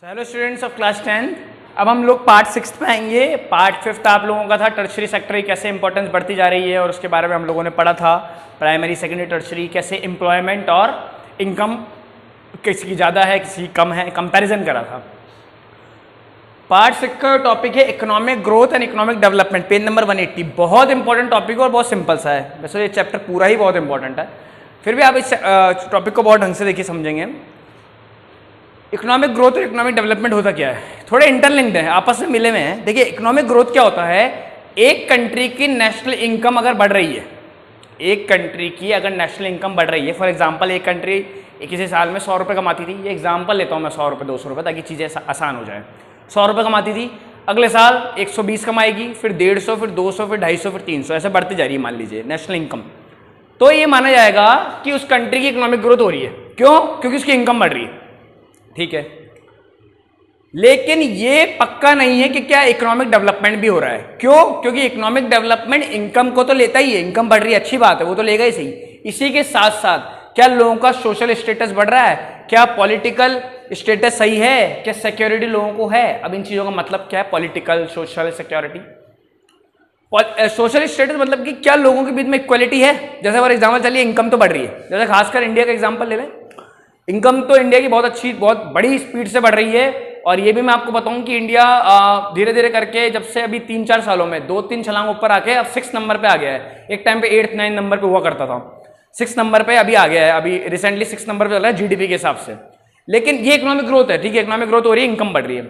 Hello students of class 10। अब हम लोग पार्ट 6 पे आएंगे। पार्ट 5 आप लोगों का था टर्शरी सेक्टर की कैसे इंपॉर्टेंस बढ़ती जा रही है और उसके बारे में हम लोगों ने पढ़ा था। प्राइमरी सेकेंडरी टर्शरी कैसे एम्प्लॉयमेंट और इनकम किसी की ज़्यादा है किसी की कम है, कंपैरिजन करा था। पार्ट 6 का टॉपिक है economic growth and economic development, page number 180। बहुत इंपॉर्टेंट टॉपिक है और बहुत सिंपल सा है। वैसे ये चैप्टर पूरा ही बहुत इंपॉर्टेंट है, फिर भी आप इस टॉपिक को बहुत ढंग से देखिए समझेंगे। इकोनॉमिक ग्रोथ और इकोनॉमिक डेवलपमेंट होता क्या है, थोड़े इंटरलिंक्ड है, आपस में मिले हुए हैं। देखिए इकोनॉमिक ग्रोथ क्या होता है, एक कंट्री की नेशनल इनकम अगर बढ़ रही है, एक कंट्री की अगर नेशनल इनकम बढ़ रही है, फॉर एग्जांपल एक कंट्री किसी साल में 100 रुपये कमाती थी, ये एग्जांपल लेता हूँ मैं, 100 रुपये 200 रुपये ताकि चीज़ें आसान हो जाए। 100 रुपये कमाती थी, अगले साल 120 कमाएगी, फिर 150, फिर 200, फिर 250, फिर 300, ऐसे बढ़ती जा रही है मान लीजिए नेशनल इनकम। तो ये माना जाएगा कि उस कंट्री की इकोनॉमिक ग्रोथ हो रही है। क्यों? क्योंकि उसकी इनकम बढ़ रही है, ठीक है। लेकिन ये पक्का नहीं है कि क्या इकोनॉमिक डेवलपमेंट भी हो रहा है। क्यों? क्योंकि इकोनॉमिक डेवलपमेंट इनकम को तो लेता ही है, इनकम बढ़ रही है अच्छी बात है, वो तो लेगा ही सही। इसी के साथ साथ क्या लोगों का सोशल स्टेटस बढ़ रहा है, क्या पॉलिटिकल स्टेटस सही है, क्या सिक्योरिटी लोगों को है। अब इन चीजों का मतलब क्या है, political social security. Social status मतलब कि क्या लोगों के बीच में इक्वलिटी है। जैसे फॉर एग्जाम्पल चलिए इनकम तो बढ़ रही है, जैसे खासकर इंडिया का एग्जाम्पल ले लें, इनकम तो इंडिया की बहुत अच्छी बहुत बड़ी स्पीड से बढ़ रही है। और ये भी मैं आपको बताऊं कि इंडिया धीरे धीरे करके जब से अभी 3-4 सालों में 2-3 छलांग ऊपर आके अब 6 नंबर पे आ गया है। एक टाइम पे 8-9 नंबर पे हुआ करता था, 6 नंबर पे अभी आ गया है, अभी रिसेंटली 6 नंबर पे चल रहा है जीडीपी के हिसाब से। लेकिन ये इकोनॉमिक ग्रोथ है, ठीक है, इकोनॉमिक ग्रोथ हो रही है, इनकम बढ़ रही है।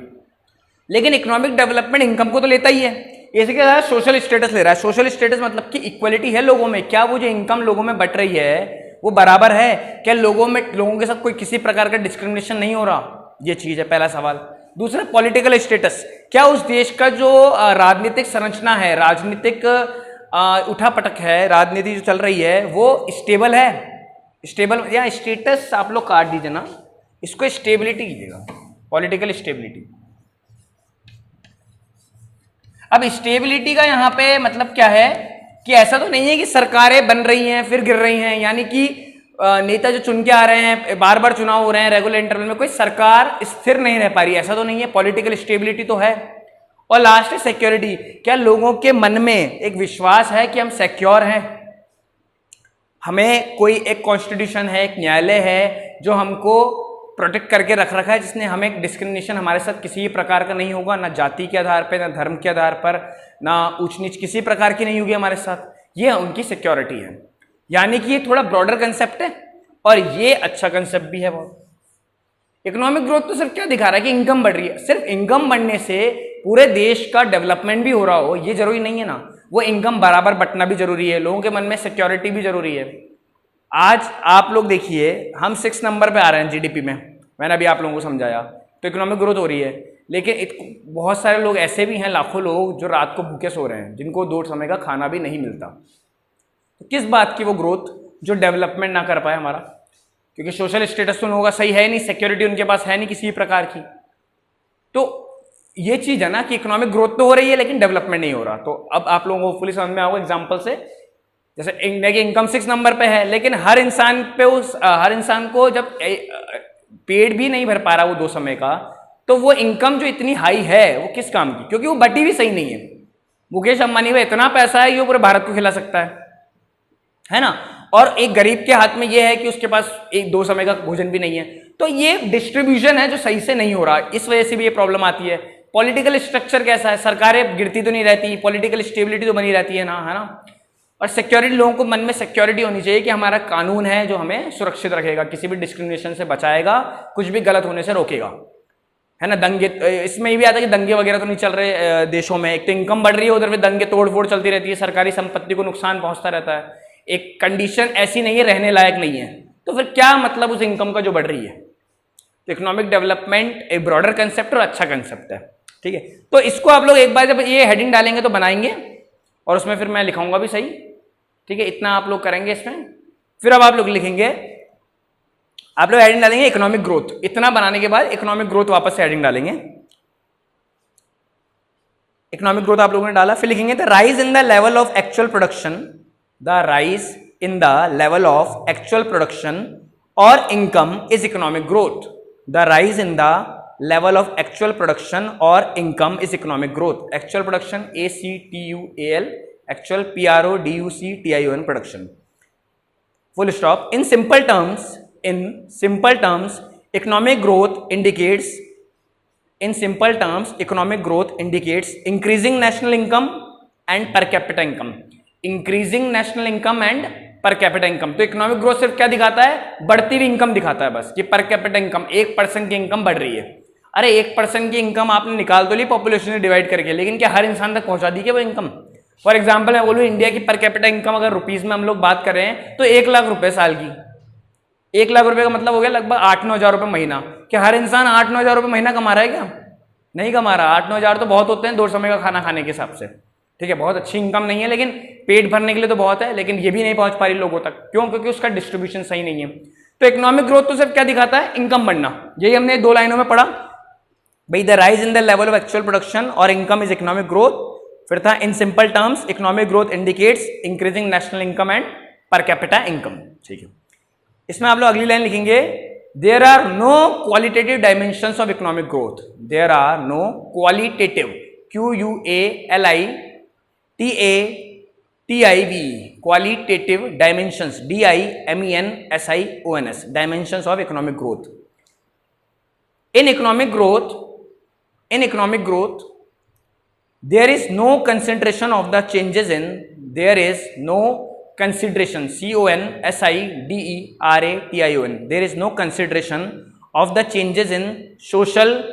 लेकिन इकोनॉमिक डेवलपमेंट इनकम को तो लेता ही है, इसके साथ सोशल स्टेटस ले रहा है। सोशल स्टेटस मतलब कि इक्वलिटी है लोगों में, क्या वो जो इनकम लोगों में बट रही है वो बराबर है, क्या लोगों के साथ कोई किसी प्रकार का डिस्क्रिमिनेशन नहीं हो रहा, ये चीज है पहला सवाल। दूसरा पॉलिटिकल स्टेटस, क्या उस देश का जो राजनीतिक संरचना है, राजनीतिक उठापटक है, राजनीति जो चल रही है वो स्टेबल है। स्टेबल या स्टेटस आप लोग काट दीजिए ना, इसको स्टेबिलिटी कीजिएगा, पॉलिटिकल स्टेबिलिटी। अब स्टेबिलिटी का यहां पे मतलब क्या है कि ऐसा तो नहीं है कि सरकारें बन रही हैं फिर गिर रही हैं, यानी कि नेता जो चुन के आ रहे हैं, बार बार चुनाव हो रहे हैं रेगुलर इंटरवल में, कोई सरकार स्थिर नहीं रह पा रही, ऐसा तो नहीं है। पॉलिटिकल स्टेबिलिटी तो है। और लास्ट है सिक्योरिटी, क्या लोगों के मन में एक विश्वास है कि हम सिक्योर हैं, हमें कोई एक कॉन्स्टिट्यूशन है, एक न्यायालय है जो हमको प्रोटेक्ट करके रख रखा है, जिसने हमें डिस्क्रिमिनेशन हमारे साथ किसी भी प्रकार का नहीं होगा, ना जाति के आधार पर, ना धर्म के आधार पर, ना ऊंच नीच किसी प्रकार की नहीं होगी हमारे साथ। ये उनकी सिक्योरिटी है। यानी कि ये थोड़ा ब्रॉडर कंसेप्ट है और ये अच्छा कंसेप्ट भी है बहुत। इकोनॉमिक ग्रोथ तो सिर्फ क्या दिखा रहा है कि इनकम बढ़ रही है, सिर्फ इनकम बढ़ने से पूरे देश का डेवलपमेंट भी हो रहा हो ये जरूरी नहीं है ना, वो इनकम बराबर बंटना भी जरूरी है, लोगों के मन में सिक्योरिटी भी जरूरी है। आज आप लोग देखिए हम 6 नंबर पे आ रहे हैं जीडीपी में, मैंने अभी आप लोगों को समझाया, तो इकोनॉमिक ग्रोथ हो रही है। लेकिन बहुत सारे लोग ऐसे भी हैं, लाखों लोग जो रात को भूखे सो रहे हैं, जिनको 2 समय का खाना भी नहीं मिलता। तो किस बात की वो ग्रोथ, जो डेवलपमेंट ना कर पाए हमारा, क्योंकि सोशल स्टेटस तो लोगों का सही है नहीं, सिक्योरिटी उनके पास है नहीं किसी प्रकार की। तो ये चीज है ना कि इकोनॉमिक ग्रोथ तो हो रही है लेकिन डेवलपमेंट नहीं हो रहा। तो अब आप लोगों को होपफुली समझ में आओगे एग्जांपल से। जैसे इंडिया की इनकम 6 नंबर पे है, लेकिन हर इंसान को जब पेट भी नहीं भर पा रहा वो 2 समय का, तो वो इनकम जो इतनी हाई है वो किस काम की, क्योंकि वो बटी भी सही नहीं है। मुकेश अंबानी में इतना पैसा है ये पूरे भारत को खिला सकता है ना, और एक गरीब के हाथ में ये है कि उसके पास 1-2 समय का भोजन भी नहीं है। तो ये डिस्ट्रीब्यूशन है जो सही से नहीं हो रहा, इस वजह से भी ये प्रॉब्लम आती है। पॉलिटिकल स्ट्रक्चर कैसा है, सरकारें गिरती तो नहीं रहती, पॉलिटिकल स्टेबिलिटी तो बनी रहती है ना। और सिक्योरिटी, लोगों को मन में सिक्योरिटी होनी चाहिए कि हमारा कानून है जो हमें सुरक्षित रखेगा, किसी भी डिस्क्रिमिनेशन से बचाएगा, कुछ भी गलत होने से रोकेगा, है ना। दंगे, इसमें ये भी आता है कि दंगे वगैरह तो नहीं चल रहे देशों में, एक तो इनकम बढ़ रही है, उधर पे दंगे तोड़फोड़ चलती रहती है, सरकारी संपत्ति को नुकसान पहुंचता रहता है, एक कंडीशन ऐसी नहीं है, रहने लायक नहीं है। तो फिर क्या मतलब उस इनकम का जो बढ़ रही है। तो इकोनॉमिक डेवलपमेंट एक ब्रॉडर कंसेप्ट और अच्छा कंसेप्ट है, ठीक है। तो इसको आप लोग एक बार जब ये हेडिंग डालेंगे तो बनाएंगे, और उसमें फिर मैं लिखाऊंगा भी सही, ठीक है। इतना आप लोग करेंगे इसमें, फिर अब आप लोग लिखेंगे, आप लोग हेडिंग डालेंगे इकोनॉमिक ग्रोथ। इतना बनाने के बाद इकोनॉमिक ग्रोथ वापस से हेडिंग डालेंगे, इकोनॉमिक ग्रोथ आप लोगों ने डाला, फिर लिखेंगे the rise in the level of actual production, the rise in the level of actual production और income is economic growth. The rise in the level of actual production और income is economic growth. Actual production ACTUAL, actual PRODUCTION production, full stop. In simple terms economic growth indicates increasing national income and per capita income, increasing national income and per capita income। तो economic growth सिर्फ क्या दिखाता है, बढ़ती हुई income दिखाता है बस, कि पर कैपिटा इनकम 1% की इनकम बढ़ रही है। अरे 1% की इनकम आपने निकाल तो ली पॉपुलेशन से डिवाइड करके, लेकिन क्या हर इंसान तक पहुंचा दी क्या वो इनकम? फॉर एग्जाम्पल मैं बोलूँ इंडिया की पर कैपिटा इनकम अगर रुपीज में हम लोग बात कर रहे हैं तो 1 लाख रुपए साल की, 1 लाख रुपए का मतलब हो गया लगभग 8-9 हज़ार रुपए महीना। क्या हर इंसान 8-9 हज़ार रुपए महीना कमा रहा है क्या? नहीं कमा रहा। 8-9 हज़ार तो बहुत होते हैं 2 समय का खाना खाने के हिसाब से, ठीक है, बहुत अच्छी इनकम नहीं है, लेकिन पेट भरने के लिए तो बहुत है, लेकिन ये भी नहीं पहुंच पा रही लोगों तक। क्यों? क्योंकि उसका डिस्ट्रीब्यूशन सही नहीं है। तो इकोनॉमिक ग्रोथ तो सिर्फ क्या दिखाता है, इनकम बढ़ना। यही हमने 2 लाइनों में पढ़ा भाई, the rise in the level of actual production और इनकम इज इकोनॉमिक ग्रोथ। फिर था in simple terms economic growth indicates increasing national income and per capita income, ठीक है। इसमें आप लोग अगली लाइन लिखेंगे, there are no qualitative dimensions of economic growth. There are no qualitative, QUALITATIV, qualitative dimensions, DIMENSIONS, dimensions of economic growth. In economic growth, there is no consideration of the changes in, there is no consideration, CONSIDERATION, there is no consideration of the changes in social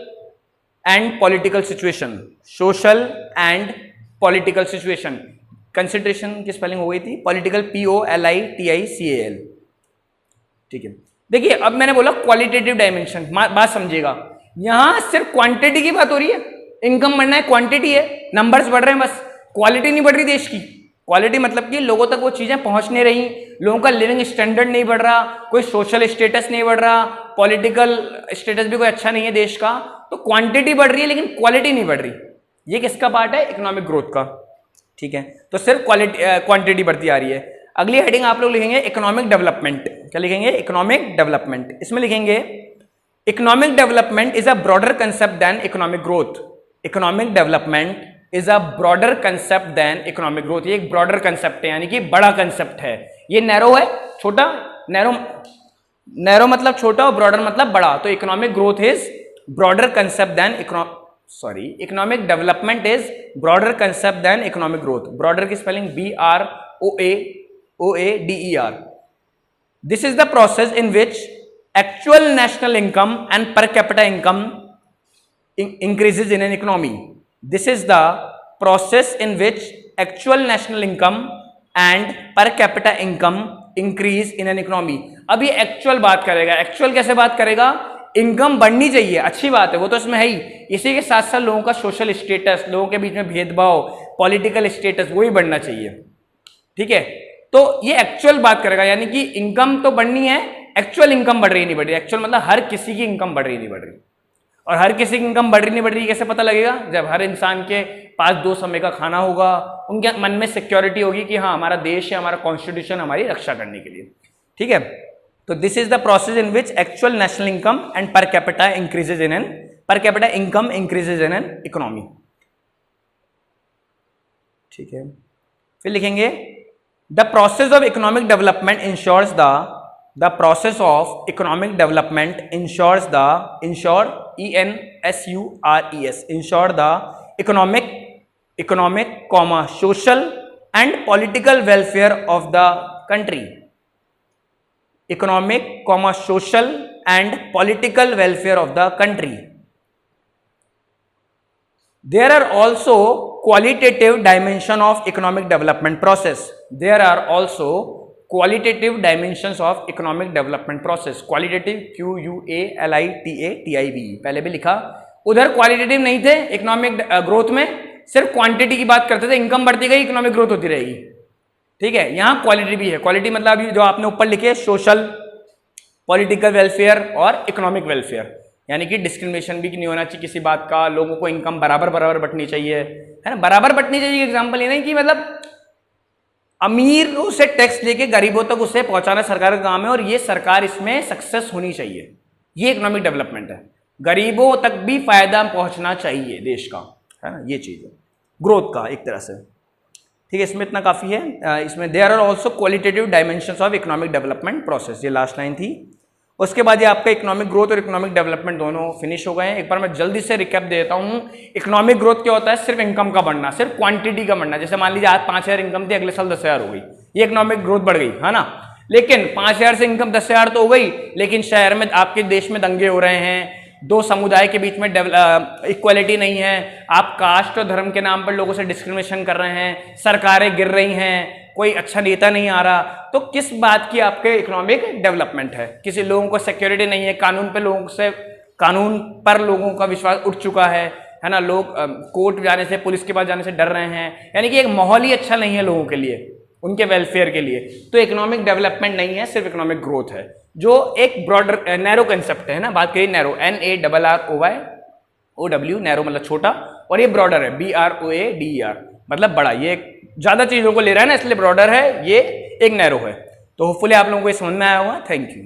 and political situation, social and political situation। consideration की spelling हो गई थी political, POLITICAL, ठीक है। देखिए अब मैंने बोला क्वालिटेटिव डायमेंशन, बात समझिएगा, यहां सिर्फ क्वांटिटी की बात हो रही है, इनकम बढ़ना है, क्वांटिटी है, नंबर्स बढ़ रहे हैं बस, क्वालिटी नहीं बढ़ रही देश की। क्वालिटी मतलब कि लोगों तक वो चीजें पहुंच नहीं रही, लोगों का लिविंग स्टैंडर्ड नहीं बढ़ रहा, कोई सोशल स्टेटस नहीं बढ़ रहा, पॉलिटिकल स्टेटस भी कोई अच्छा नहीं है देश का। तो क्वांटिटी बढ़ रही है लेकिन क्वालिटी नहीं बढ़ रही। ये किसका पार्ट है? इकोनॉमिक ग्रोथ का, ठीक है। तो सिर्फ क्वांटिटी बढ़ती आ रही है। अगली हेडिंग आप लोग लिखेंगे इकोनॉमिक डेवलपमेंट। क्या लिखेंगे? Economic development. इसमें लिखेंगे economic development is a broader concept than economic growth. Economic development is a broader concept than economic growth. ये एक ब्रॉडर कंसेप्ट है, यानी कि बड़ा कंसेप्ट है। ये नैरो है, छोटा, नैरो मतलब छोटा और ब्रॉडर मतलब बड़ा। तो economic growth is broader concept than economic development is broader concept than economic growth. Broader की spelling BROADER। This is the process in which actual national income and per capita income increases in an economy. This is the process in which actual national income and per capita income increase in an economy। अब ये actual बात करेगा। Actual कैसे बात करेगा? Income बढ़नी चाहिए, अच्छी बात है, वो तो इसमें है ही। इसी के साथ साथ लोगों का सोशल स्टेटस, लोगों के बीच में भेदभाव, पॉलिटिकल स्टेटस, वो भी बढ़ना चाहिए, ठीक है। तो ये एक्चुअल बात करेगा, यानी कि इनकम तो बढ़नी है, एक्चुअल इनकम बढ़ रही नहीं बढ़ रही। एक्चुअल मतलब हर किसी की इनकम बढ़ रही नहीं बढ़ रही। और हर किसी की इनकम बढ़ रही नहीं बढ़ रही कैसे पता लगेगा? जब हर इंसान के पास 2 समय का खाना होगा, उनके मन में सिक्योरिटी होगी कि हाँ हमारा देश है, हमारा कॉन्स्टिट्यूशन हमारी रक्षा करने के लिए, ठीक है। तो this is the process in which actual national income and per capita increases in an income increases in an economy, ठीक है। फिर लिखेंगे the process of economic development ensures the process of economic development ensures ensure the economic social and political welfare of the country. Economic social and political welfare of the country. There are also qualitative dimension of economic development process. There are also qualitative dimensions of economic development process. Qualitative QUALITATIV पहले भी लिखा। उधर qualitative नहीं थे economic growth में, सिर्फ quantity की बात करते थे, इनकम बढ़ती गई इकोनॉमिक ग्रोथ होती रहेगी, ठीक है। यहाँ क्वालिटी भी है। क्वालिटी मतलब अभी जो आपने ऊपर लिखे सोशल, पॉलिटिकल वेलफेयर और इकोनॉमिक वेलफेयर, यानी कि डिस्क्रिमिनेशन भी नहीं होना चाहिए किसी बात का, लोगों को इनकम बराबर बंटनी चाहिए, है ना, बराबर बंटनी चाहिए। एग्जांपल ये नहीं कि मतलब अमीरों से टैक्स लेके गरीबों तक उसे पहुंचाना सरकार का काम है और ये सरकार इसमें सक्सेस होनी चाहिए। ये इकोनॉमिक डेवलपमेंट है। गरीबों तक भी फायदा पहुंचना चाहिए देश का, है ना, ये चीज है ग्रोथ का एक तरह से। ठीक है, इसमें इतना काफी है। इसमें there are also qualitative dimensions of economic development process, ये लास्ट लाइन थी। उसके बाद ये आपका इकोनॉमिक ग्रोथ और इकोनॉमिक डेवलपमेंट दोनों फिनिश हो गए हैं। एक बार मैं जल्दी से रिकैप देता हूँ। इकोनॉमिक ग्रोथ क्या होता है? सिर्फ इनकम का बढ़ना, सिर्फ क्वांटिटी का बढ़ना। जैसे मान लीजिए आज 5,000 इनकम थी, अगले साल 10,000 हो गई, ये इकोनॉमिक ग्रोथ बढ़ गई, है ना। लेकिन 5,000 से इनकम 10,000 तो हो गई, लेकिन शहर में आपके देश में दंगे हो रहे हैं, दो समुदाय के बीच में इक्वालिटी नहीं है, आप कास्ट और धर्म के नाम पर लोगों से डिस्क्रिमिनेशन कर रहे हैं, सरकारें गिर रही हैं, कोई अच्छा नेता नहीं आ रहा, तो किस बात की आपके इकोनॉमिक डेवलपमेंट है? किसी लोगों को सिक्योरिटी नहीं है, कानून पर लोगों का विश्वास उठ चुका है ना। लोग कोर्ट जाने से, पुलिस के पास जाने से डर रहे हैं, यानी कि एक माहौल ही अच्छा नहीं है लोगों के लिए, उनके वेलफेयर के लिए। तो इकोनॉमिक डेवलपमेंट नहीं है, सिर्फ इकोनॉमिक ग्रोथ है, जो एक ब्रॉडर नैरो कंसेप्ट है ना। बात करिए नैरो, NARROY, नैरो मतलब छोटा, और ये ब्रॉडर है, BROADER मतलब बड़ा। ये ज्यादा चीजों को ले रहा है ना, इसलिए ब्रॉडर है, ये एक नैरो है। तो होपफुली आप लोगों को ये समझ में आया होगा। Thank you.